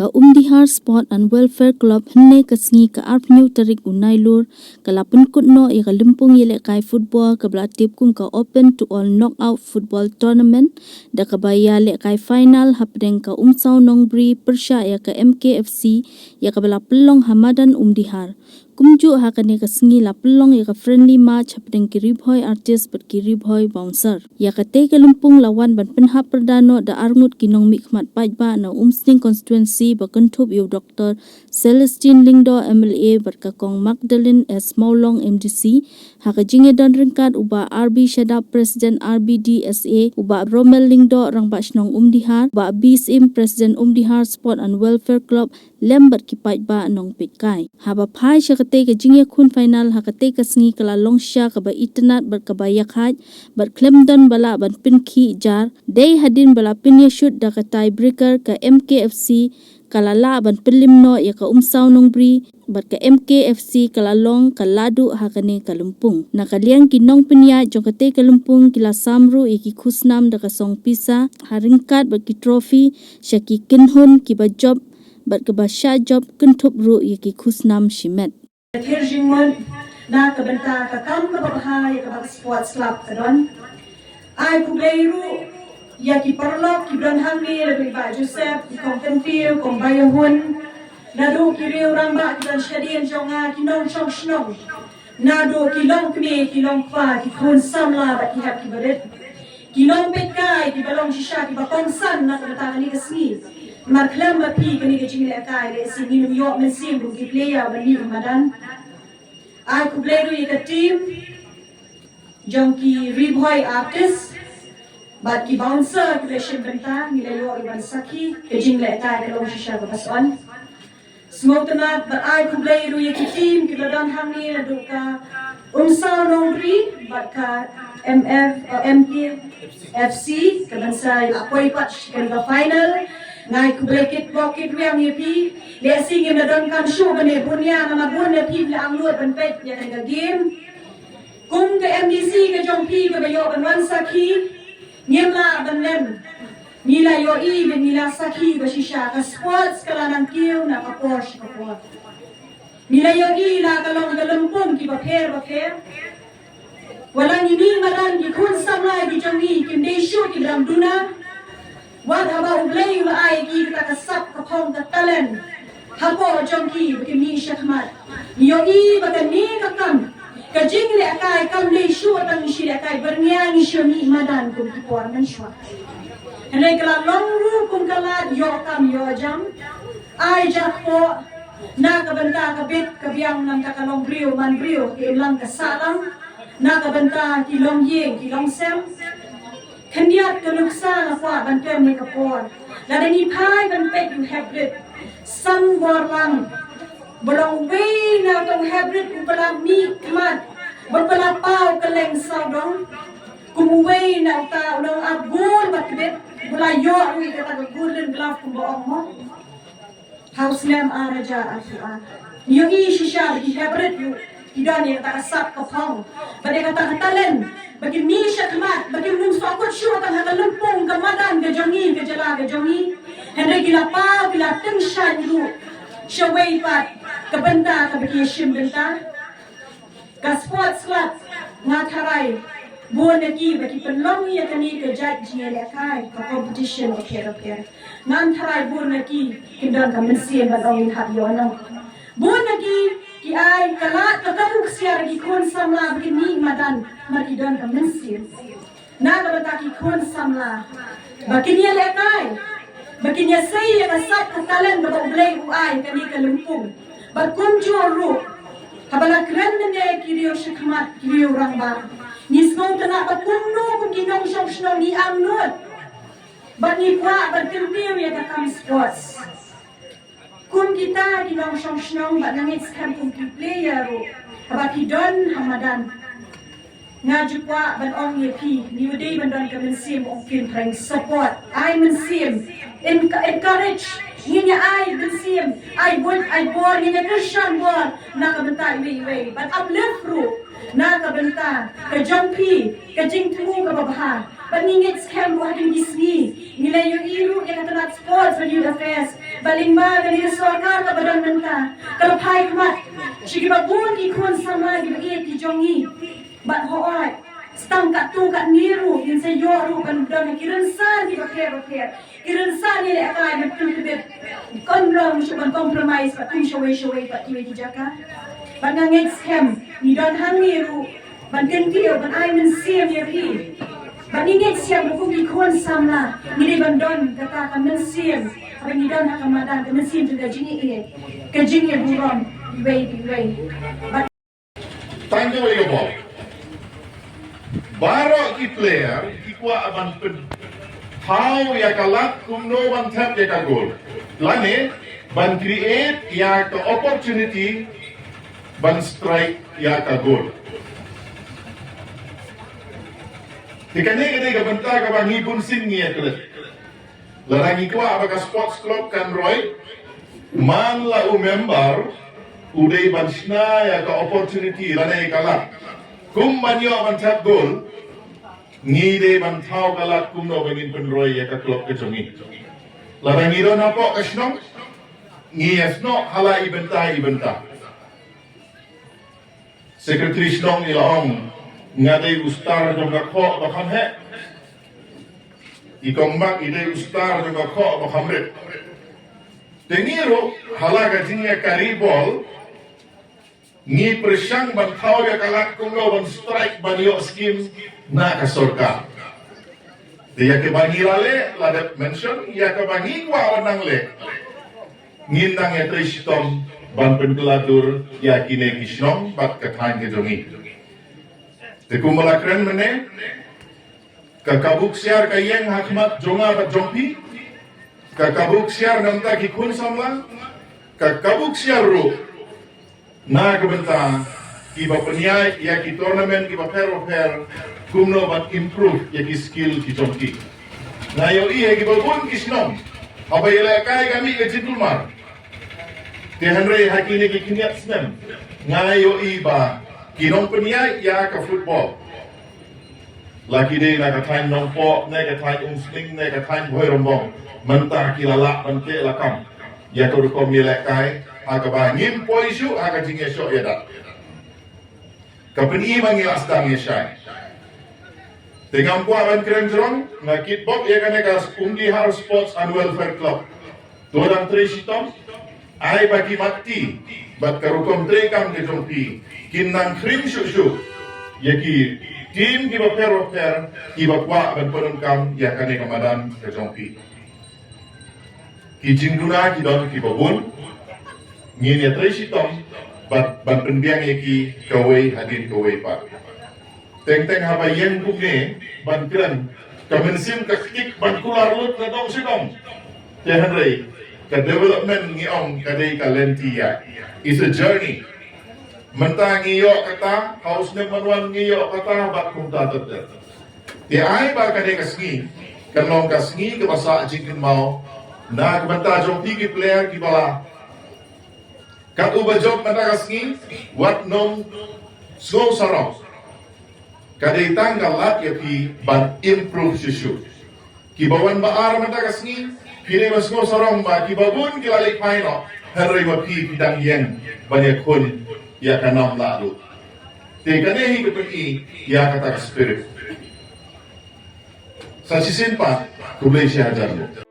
ka Umdihar Sport and Welfare Club hne ka sngi ka arpnyu tarik unai lur ka lapun kutno i ka limpung yele kai football ka blatip kum ka open to all knockout football tournament da ka baya le kai final hapdeng ka umsau nongbri persya ya ka MKFC ya ka bala pelong Hamadan Umdihar kumju hakane ka sngi la pelong ya ka friendly match hapdeng ki ribhoi artist bat ki ribhoi bouncer ya ka te ka limpung lawan ban penhap perdano da arngut kinong mikmat pajba na umsting constituency bakentup yu Dr. Celestine Lingdo MLA berka kong Magdalene S. Maulong MDC haka jinge don ringkat uba RB Shadap President RBDSA uba Romel Lingdo rang basnong Umdihar uba BSIM President Umdihar Sport and Welfare Club lembat kipait ba nong pitkai haba phai shakate ka jinge khun final hakate ka sngi kala longsha ka ba itnat berka ba yakhaj ber klemdon bala ban pinki jar dei hadin bala pinya shoot da ka tiebreaker ka MKFC kalala ban pelimno ya ka umsau nongbri bat ka MKFC kalalong kaladu hakane kalumpung nakaliang kinong pinya jongkate kalumpung kila samru iki khusnam da ka song pisa haringkat bat ki trophy shaki kinhun ki ba job bat ka ba sha job kentup ru iki khusnam shimet Terjemah na kabenta ka kam ka bahay ka sports club kadon ay pugayru ya ki parlok ki bran hangi lebih ba Joseph ki kontentir kong bayahun nado ki riu ramba ki dan shadien jonga ki non chong shnong nado ki long kme ki long fa ki khun samla ba ki hak ki badet ki long petkai ki balong shisha ki bakong san na kabenta ni kasni mar klam ba pi kani ke jingle kai le si ni yo men sim bu ki player ba ni madan ay kubleru ka team jong ki ribhoi artist bat ki bouncer ki leshen benta ni le yo iban saki ke jingle kai ke long shisha ba pason smotenat bat ay kubleru ki team ki badan hamni la duka umsau nongri bat ka MKFC ke bansa apoi patch ke final ngai kublekit pocket wiang yepi lesing im don kan show bane bunya nama bun ne pi la amlut ban pet ya kan game kum ke MDC ke jong pi ke bayo ban wan saki niemla ban lem nila yo i ben nila saki ba shisha ka sports kala nang kiu na ka Porsche ka pot nila yo i la ka long galumpum ki ba pher wala ni maran ki kun samlai ki jongi kim dei shoot ki dam duna Wat haba ublay ula ay ki kakasap kapong ka talent. Hapo jongki bagi mi syakmat. Niyo i baga ni kakam. Kajing le akay kam le shu atang shi akay berniang shu ni madan kum kipor man shwa. Henay kala longru kum kala yo kam yo jam. Ay jakpo na kabanta kabit kabiang ng kakalong brio man brio ilang kasalang. Na kabanta kilong yeng kilong sem. Kandiat keluksa ngapa bantem ni kapor. Lada ni pai ban pet you hybrid. San warlang. Belong way na tong hybrid upala mi kemat. Berpala pau keleng saudong. Kumuway na uta ulang abul batbet. Bula yo wi kata golden glove kumbaong mo. House name araja afua. Yung i shisha di hybrid you. Idan yang tak kasap kapong. Bagi kata talen, bagi misha kemat, bagi mung sokot syur tang hata lempung kemadan ke jongi ke jala ke jongi. Henry gila pau gila tengshan lu. Syawai pat kebenta ke bagi shim benta. Ka sports club ngatarai. Buon lagi bagi pelong ya kani ke judge ni lekai ke competition okay. Ngantarai buon lagi kindan ka mensian badong hat yo nang. Buon lagi ki ay kalat katabuk siya ragi kun samla begini madan markidon ka mensir na kabata ki kun samla bakinya lekay bakinya say ya kasat katalan ba ublay uay kani kalumpung barkunjo ru habala kren ne kiriyo shikmat kiriyo rangba nismo tana pakunno kung ginong shong ni amnot bani kwa bartimpiw ya kakam sports Kung kita di bang song ba nangit skam kung ki player ro habaki don Hamadan nga jukwa ban ong yepi ni uday ban don ka mensim ong kin prang support I mensim encourage Nginya ay bensim, ay bor, nginya Christian bor, nakabenta iwi-iwi. But uplift ru, nakabenta, ka jumpi, ka jingtumu ka babaha. But ngingit scam buhat yung Disney, nila yung iru, yung katanat sports, when you the fest. Balimba, ganito sorkar ka badang benta, kalapay kamat. Sige babun ikon sama, gibagit, ijongi. But hoat, stang kat tu kat niru, yung sa yoru, bandang kiransan, gibagit. Kiransan nila akay, magtulibit. Konrong, siya compromise, but kung shaway, but iwi kijaka. But ngangit scam, ni don hang niru, ban kentiyo, ban ay man siyam ya pi. Baningit siya bukong ikon samla, ngiri bandon kata ka man siyam, kapag ni don hakamadan, ka man siyam juga jini iye, ka jini buron, iwi. But Tanya wala mo. Baro ki player, ikwa aban pen. How ya kalat kumno ban tap ya ka goal. Lane ban create ya ka opportunity ban strike ya ka goal. Tikane ka banta ka bang hibun sin niya klet. Larang ikwa abaga sports club kan Roy. Man la member uday bansna ya ka opportunity lane kalat. Kum banyo ban tap goal, ni de ban tau kalat kum no bangin penroy ya ka klub kejongi. Larang iro na po kasnong, ni esno hala ibenta. Secretary snong ilahong ngade ustar jong ka ko bakam he. Ikong mak ide ustar jong ka ko bakam re. Tengiro hala ka jinya karibol, ni presyang bantau ya kalat kumlo ban strike banyo skim na kasorka. Dia ke bangirale ladat mention ya ke bangingwa wanang le. Ngindang ya tristom ban penkeladur ya kine kisnong bat katang ke jongi. Te kumala kren mene kakabuk siar kayeng hakmat jonga bat jongpi. Kakabuk siar namta ki kun samla. Kakabuk siar ru na kebenta kiba penyai ya ki tournament kiba per kumno bat improve ya ki skill ki jomki na yo iya kiba bun kisnom aba ila kai kami ke jitulmar te henry hakini ki kinyat snem na yo iba kinong penyai ya ka football laki de na ka time nong po na ka time umsling na ka time boy rombong mentah kilala bante lakam ya ko ko mila kai aga ba ngim po isu aga jinge syo ya dat kapeni mangi astang ya syai tengam po aban kren jrong na kitbok ya kane ka undi har sports and welfare club torang treshitom ai bagi mati bat karukom trekam de jompi kinang krim syu ya ki tim ki ba per ki ba kwa ban penungkam ya kane kamadan ke jompi ki jingduna ki don ki babun ngin ya treshitom ban penbiang yaki kawai hadin kawai pa teng haba yen bugne ban kran kamensim ka kik ban kular lut na dong sidong te henry ka development ngi ong ka dei ka lentia is a journey menta ngiyo kata house ne manwan ngiyo kata bat kum tatat te ai ba ka dei kasngi kanong kasngi ka basa jikin mau na kabanta jong pigi player ki bala kat uba job matagasngi wat nong so sarong kadai tanggal lat ya pi ban improve sisu ki bawan ba ar matagasngi pire mas so sarong ba ki babun ki lalik paino henry wa pi bidang yen banyak kun ya kanam lalu te kanehi ketui ya kata spirit sa sisin pa kublay siya dyan